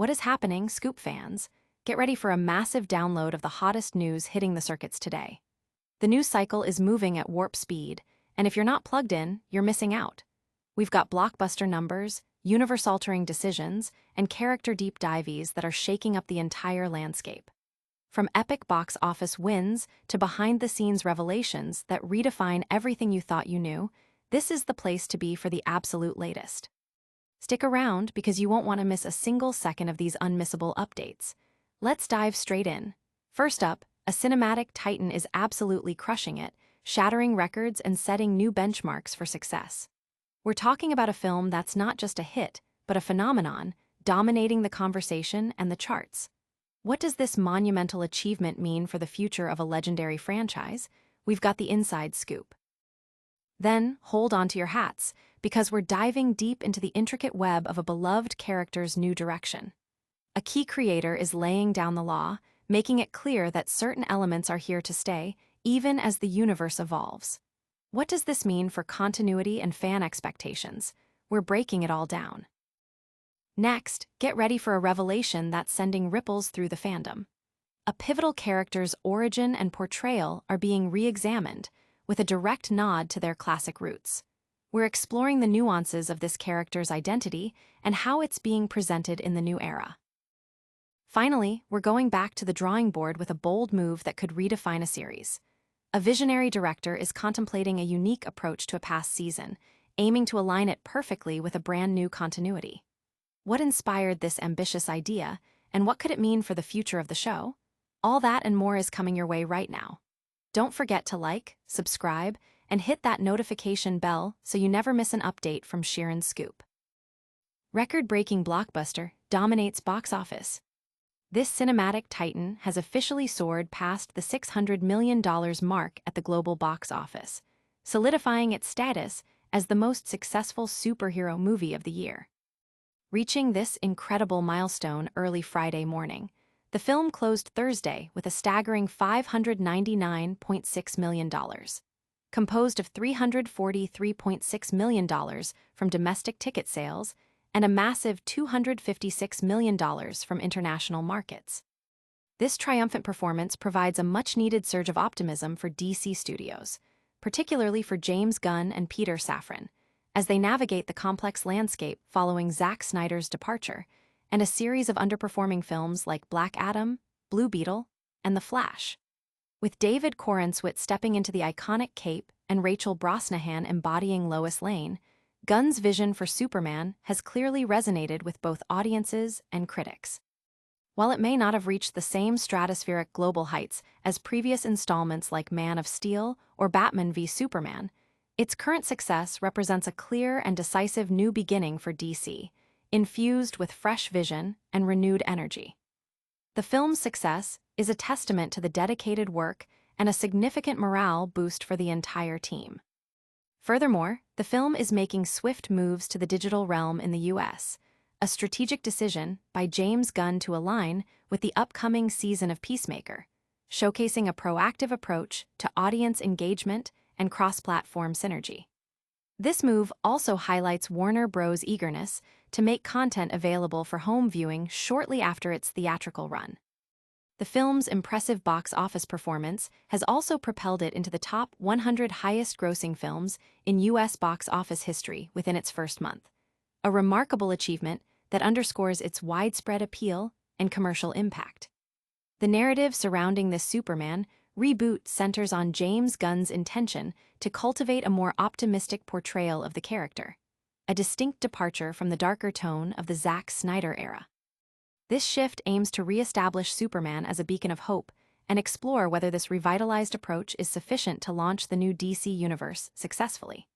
What is happening, Scoop fans? Get ready for a massive download of the hottest news hitting the circuits today. The news cycle is moving at warp speed, and if you're not plugged in, you're missing out. We've got blockbuster numbers, universe-altering decisions, and character deep dives that are shaking up the entire landscape. From epic box office wins to behind-the-scenes revelations that redefine everything you thought you knew, this is the place to be for the absolute latest. Stick around because you won't want to miss a single second of these unmissable updates. Let's dive straight in. First up, a cinematic titan is absolutely crushing it, shattering records and setting new benchmarks for success. We're talking about a film that's not just a hit, but a phenomenon, dominating the conversation and the charts. What does this monumental achievement mean for the future of a legendary franchise? We've got the inside scoop. Then, hold on to your hats, because we're diving deep into the intricate web of a beloved character's new direction. A key creator is laying down the law, making it clear that certain elements are here to stay, even as the universe evolves. What does this mean for continuity and fan expectations? We're breaking it all down. Next, get ready for a revelation that's sending ripples through the fandom. A pivotal character's origin and portrayal are being re-examined, with a direct nod to their classic roots. We're exploring the nuances of this character's identity and how it's being presented in the new era. Finally, we're going back to the drawing board with a bold move that could redefine a series. A visionary director is contemplating a unique approach to a past season, aiming to align it perfectly with a brand new continuity. What inspired this ambitious idea, and what could it mean for the future of the show? All that and more is coming your way right now. Don't forget to like, subscribe, and hit that notification bell so you never miss an update from Sheeran's Scoop. Record-breaking blockbuster dominates box office. This cinematic titan has officially soared past the $600 million mark at the global box office, solidifying its status as the most successful superhero movie of the year. Reaching this incredible milestone early Friday morning, the film closed Thursday with a staggering $599.6 million, composed of $343.6 million from domestic ticket sales and a massive $256 million from international markets. This triumphant performance provides a much-needed surge of optimism for DC Studios, particularly for James Gunn and Peter Safran, as they navigate the complex landscape following Zack Snyder's departure and a series of underperforming films like Black Adam, Blue Beetle, and The Flash. With David Corenswet stepping into the iconic cape and Rachel Brosnahan embodying Lois Lane, Gunn's vision for Superman has clearly resonated with both audiences and critics. While it may not have reached the same stratospheric global heights as previous installments like Man of Steel or Batman v Superman, its current success represents a clear and decisive new beginning for DC, infused with fresh vision and renewed energy. The film's success is a testament to the dedicated work and a significant morale boost for the entire team. Furthermore, the film is making swift moves to the digital realm in the US, a strategic decision by James Gunn to align with the upcoming season of Peacemaker, showcasing a proactive approach to audience engagement and cross-platform synergy. This move also highlights Warner Bros.' eagerness to make content available for home viewing shortly after its theatrical run. The film's impressive box office performance has also propelled it into the top 100 highest-grossing films in U.S. box office history within its first month, a remarkable achievement that underscores its widespread appeal and commercial impact. The narrative surrounding this Superman reboot centers on James Gunn's intention to cultivate a more optimistic portrayal of the character, a distinct departure from the darker tone of the Zack Snyder era. This shift aims to re-establish Superman as a beacon of hope and explore whether this revitalized approach is sufficient to launch the new DC universe successfully.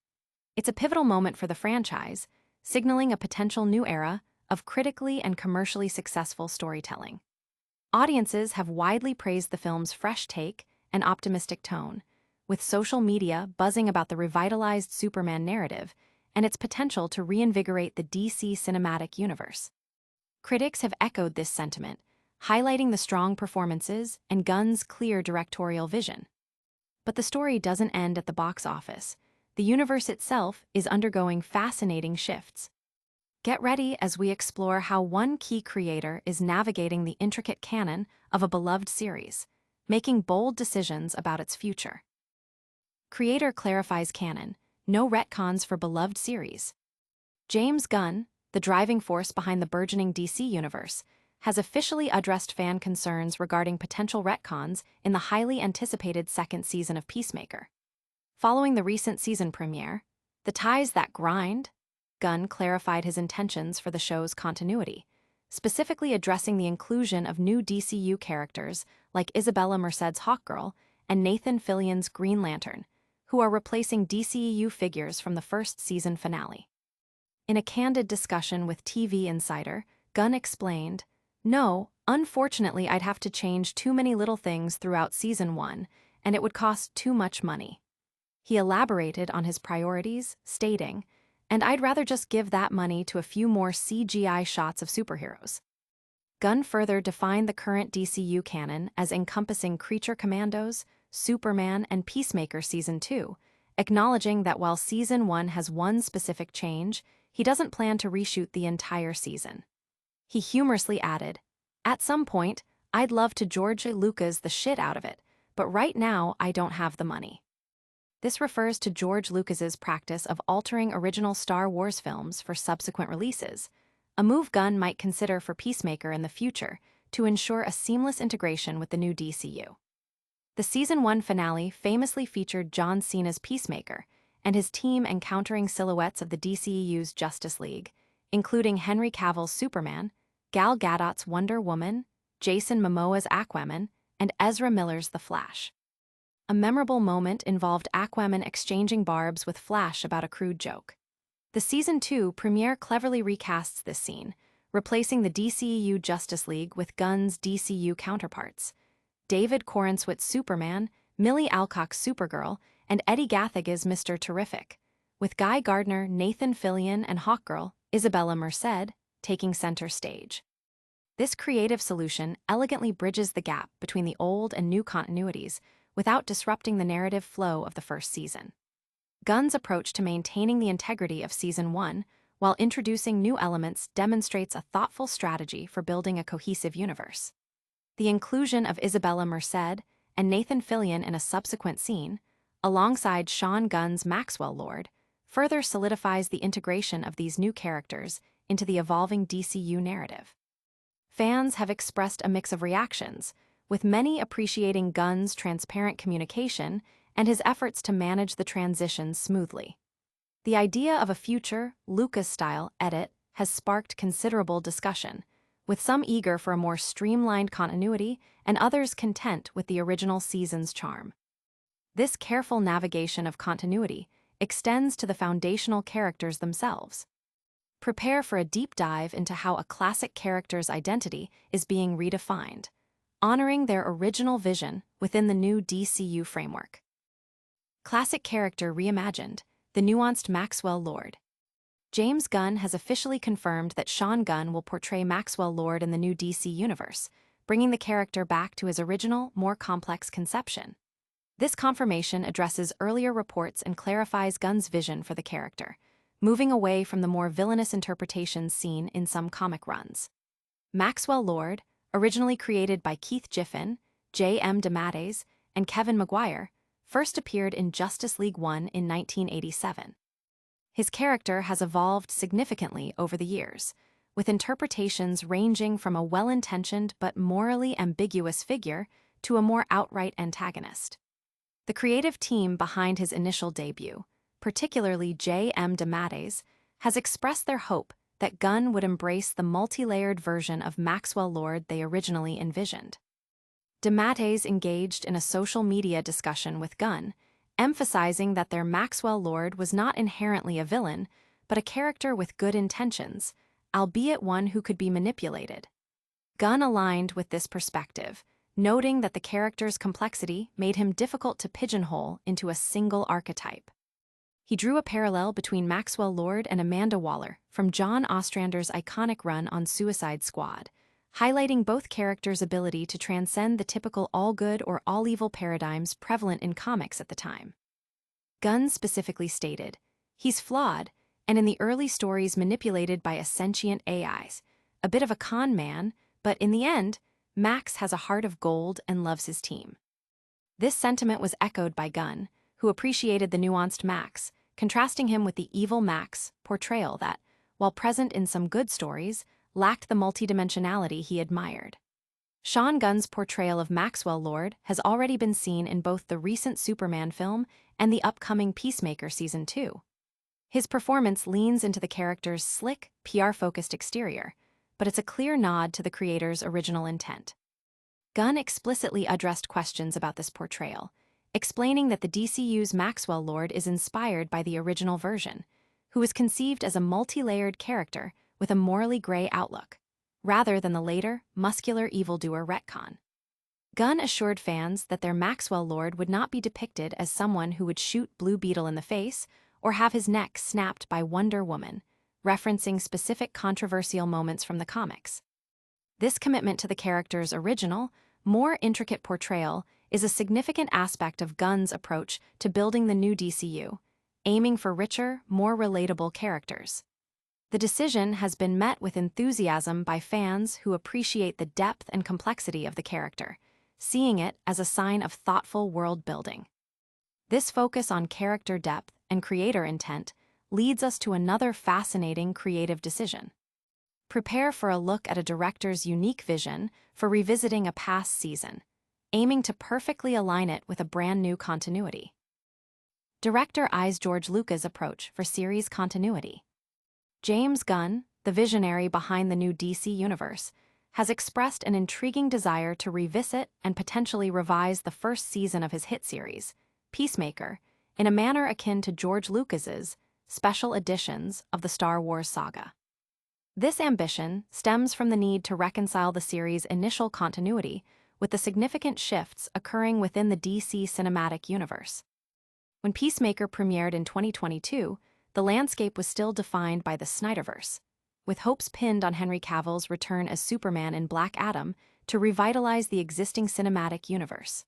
It's a pivotal moment for the franchise, signaling a potential new era of critically and commercially successful storytelling. Audiences have widely praised the film's fresh take and optimistic tone, with social media buzzing about the revitalized Superman narrative and its potential to reinvigorate the DC cinematic universe. Critics have echoed this sentiment, highlighting the strong performances and Gunn's clear directorial vision. But the story doesn't end at the box office. The universe itself is undergoing fascinating shifts. Get ready as we explore how one key creator is navigating the intricate canon of a beloved series, making bold decisions about its future. Creator clarifies canon, no retcons for beloved series. James Gunn, the driving force behind the burgeoning DC universe, has officially addressed fan concerns regarding potential retcons in the highly anticipated second season of Peacemaker. Following the recent season premiere, The Ties That Grind, Gunn clarified his intentions for the show's continuity, specifically addressing the inclusion of new DCU characters like Isabella Merced's Hawkgirl and Nathan Fillion's Green Lantern, who are replacing DCEU figures from the first season finale. In a candid discussion with TV Insider, Gunn explained, "No, unfortunately I'd have to change too many little things throughout season 1, and it would cost too much money." He elaborated on his priorities, stating, "And I'd rather just give that money to a few more CGI shots of superheroes." Gunn further defined the current DCU canon as encompassing Creature Commandos, Superman, and Peacemaker Season 2, acknowledging that while Season 1 has one specific change, he doesn't plan to reshoot the entire season. He humorously added, "At some point, I'd love to George Lucas the shit out of it, but right now I don't have the money." This refers to George Lucas's practice of altering original Star Wars films for subsequent releases, a move Gunn might consider for Peacemaker in the future to ensure a seamless integration with the new DCU. The Season 1 finale famously featured John Cena's Peacemaker and his team encountering silhouettes of the DCEU's Justice League, including Henry Cavill's Superman, Gal Gadot's Wonder Woman, Jason Momoa's Aquaman, and Ezra Miller's The Flash. A memorable moment involved Aquaman exchanging barbs with Flash about a crude joke. The Season 2 premiere cleverly recasts this scene, replacing the DCEU Justice League with Gunn's DCU counterparts. David Corenswit's Superman, Millie Alcock's Supergirl, and Eddie Gathig's Mr. Terrific, with Guy Gardner, Nathan Fillion, and Hawkgirl, Isabella Merced, taking center stage. This creative solution elegantly bridges the gap between the old and new continuities without disrupting the narrative flow of the first season. Gunn's approach to maintaining the integrity of Season 1 while introducing new elements demonstrates a thoughtful strategy for building a cohesive universe. The inclusion of Isabella Merced and Nathan Fillion in a subsequent scene, alongside Sean Gunn's Maxwell Lord, further solidifies the integration of these new characters into the evolving DCU narrative. Fans have expressed a mix of reactions, with many appreciating Gunn's transparent communication and his efforts to manage the transitions smoothly. The idea of a future, Lucas-style edit has sparked considerable discussion, with some eager for a more streamlined continuity and others content with the original season's charm. This careful navigation of continuity extends to the foundational characters themselves. Prepare for a deep dive into how a classic character's identity is being redefined, honoring their original vision within the new DCU framework. Classic character reimagined, the nuanced Maxwell Lord. James Gunn has officially confirmed that Sean Gunn will portray Maxwell Lord in the new DC universe, bringing the character back to his original, more complex conception. This confirmation addresses earlier reports and clarifies Gunn's vision for the character, moving away from the more villainous interpretations seen in some comic runs. Maxwell Lord, originally created by Keith Giffen, J.M. DeMatteis, and Kevin Maguire, first appeared in Justice League 1 in 1987. His character has evolved significantly over the years, with interpretations ranging from a well-intentioned but morally ambiguous figure to a more outright antagonist. The creative team behind his initial debut, particularly J.M. DeMatteis, has expressed their hope that Gunn would embrace the multi-layered version of Maxwell Lord they originally envisioned. DeMatteis engaged in a social media discussion with Gunn, emphasizing that their Maxwell Lord was not inherently a villain, but a character with good intentions, albeit one who could be manipulated. Gunn aligned with this perspective, noting that the character's complexity made him difficult to pigeonhole into a single archetype. He drew a parallel between Maxwell Lord and Amanda Waller from John Ostrander's iconic run on Suicide Squad, highlighting both characters' ability to transcend the typical all-good or all-evil paradigms prevalent in comics at the time. Gunn specifically stated, "He's flawed, and in the early stories manipulated by a sentient AIs. A bit of a con man, but in the end, Max has a heart of gold and loves his team. This sentiment was echoed by Gunn, who appreciated the nuanced Max, contrasting him with the evil Max portrayal that, while present in some good stories, lacked the multidimensionality he admired. Sean Gunn's portrayal of Maxwell Lord has already been seen in both the recent Superman film and the upcoming Peacemaker Season 2. His performance leans into the character's slick, PR-focused exterior, but it's a clear nod to the creator's original intent. Gunn explicitly addressed questions about this portrayal, explaining that the DCU's Maxwell Lord is inspired by the original version, who was conceived as a multi-layered character with a morally gray outlook, rather than the later, muscular evildoer retcon. Gunn assured fans that their Maxwell Lord would not be depicted as someone who would shoot Blue Beetle in the face or have his neck snapped by Wonder Woman, referencing specific controversial moments from the comics. This commitment to the character's original, more intricate portrayal is a significant aspect of Gunn's approach to building the new DCU, aiming for richer, more relatable characters. The decision has been met with enthusiasm by fans who appreciate the depth and complexity of the character, seeing it as a sign of thoughtful world building. This focus on character depth and creator intent leads us to another fascinating creative decision. Prepare for a look at a director's unique vision for revisiting a past season, aiming to perfectly align it with a brand new continuity. Director eyes George Lucas' approach for series continuity. James Gunn, the visionary behind the new DC universe, has expressed an intriguing desire to revisit and potentially revise the first season of his hit series, Peacemaker, in a manner akin to George Lucas's special editions of the Star Wars saga. This ambition stems from the need to reconcile the series' initial continuity with the significant shifts occurring within the DC cinematic universe. When Peacemaker premiered in 2022, the landscape was still defined by the Snyderverse, with hopes pinned on Henry Cavill's return as Superman in Black Adam to revitalize the existing cinematic universe.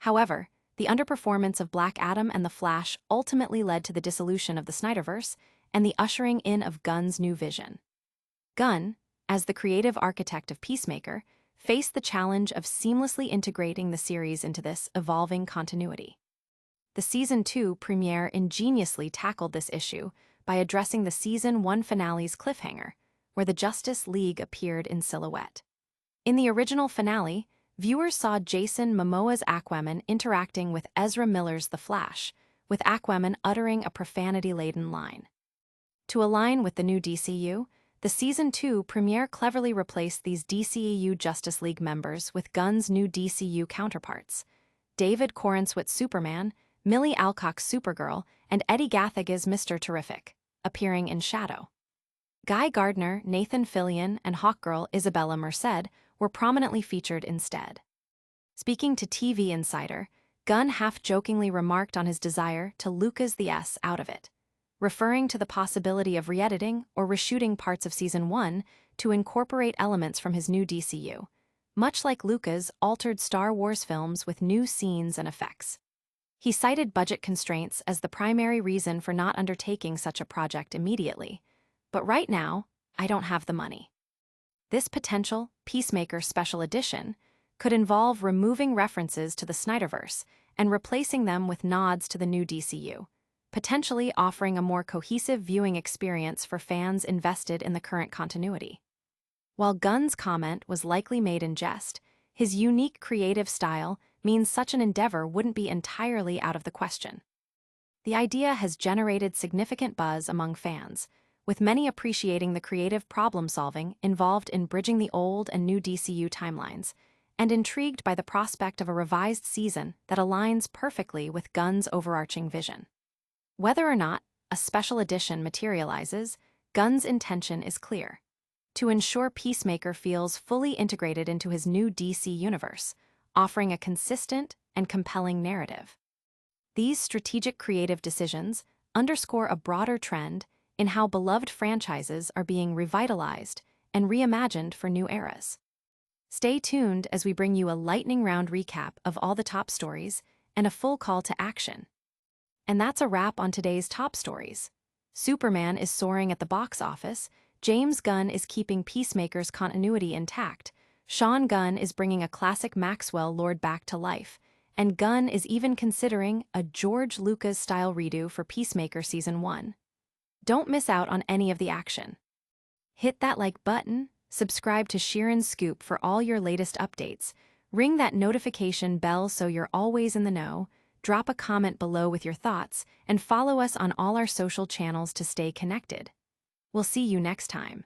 However, the underperformance of Black Adam and The Flash ultimately led to the dissolution of the Snyderverse and the ushering in of Gunn's new vision. Gunn, as the creative architect of Peacemaker, faced the challenge of seamlessly integrating the series into this evolving continuity. The Season 2 premiere ingeniously tackled this issue by addressing the Season 1 finale's cliffhanger, where the Justice League appeared in silhouette. In the original finale, viewers saw Jason Momoa's Aquaman interacting with Ezra Miller's The Flash, with Aquaman uttering a profanity-laden line. To align with the new DCU, the Season 2 premiere cleverly replaced these DCEU Justice League members with Gunn's new DCU counterparts: David Corenswit's Superman, Millie Alcock's Supergirl, and Eddie Gathig's Mr. Terrific, appearing in shadow. Guy Gardner, Nathan Fillion, and Hawkgirl Isabella Merced were prominently featured instead. Speaking to TV Insider, Gunn half-jokingly remarked on his desire to Lucas the S out of it, referring to the possibility of re-editing or reshooting parts of Season 1 to incorporate elements from his new DCU, much like Lucas altered Star Wars films with new scenes and effects. He cited budget constraints as the primary reason for not undertaking such a project immediately, but right now, I don't have the money. This potential Peacemaker special edition could involve removing references to the Snyderverse and replacing them with nods to the new DCU, potentially offering a more cohesive viewing experience for fans invested in the current continuity. While Gunn's comment was likely made in jest, his unique creative style means such an endeavor wouldn't be entirely out of the question. The idea has generated significant buzz among fans, with many appreciating the creative problem-solving involved in bridging the old and new DCU timelines, and intrigued by the prospect of a revised season that aligns perfectly with Gunn's overarching vision. Whether or not a special edition materializes, Gunn's intention is clear: to ensure Peacemaker feels fully integrated into his new DC universe, offering a consistent and compelling narrative. These strategic creative decisions underscore a broader trend in how beloved franchises are being revitalized and reimagined for new eras. Stay tuned as we bring you a lightning-round recap of all the top stories and a full call to action. And that's a wrap on today's top stories. Superman is soaring at the box office, James Gunn is keeping Peacemaker's continuity intact, Sean Gunn is bringing a classic Maxwell Lord back to life, and Gunn is even considering a George Lucas-style redo for Peacemaker Season 1. Don't miss out on any of the action. Hit that like button, subscribe to Sheeran's Scoop for all your latest updates, ring that notification bell so you're always in the know, drop a comment below with your thoughts, and follow us on all our social channels to stay connected. We'll see you next time.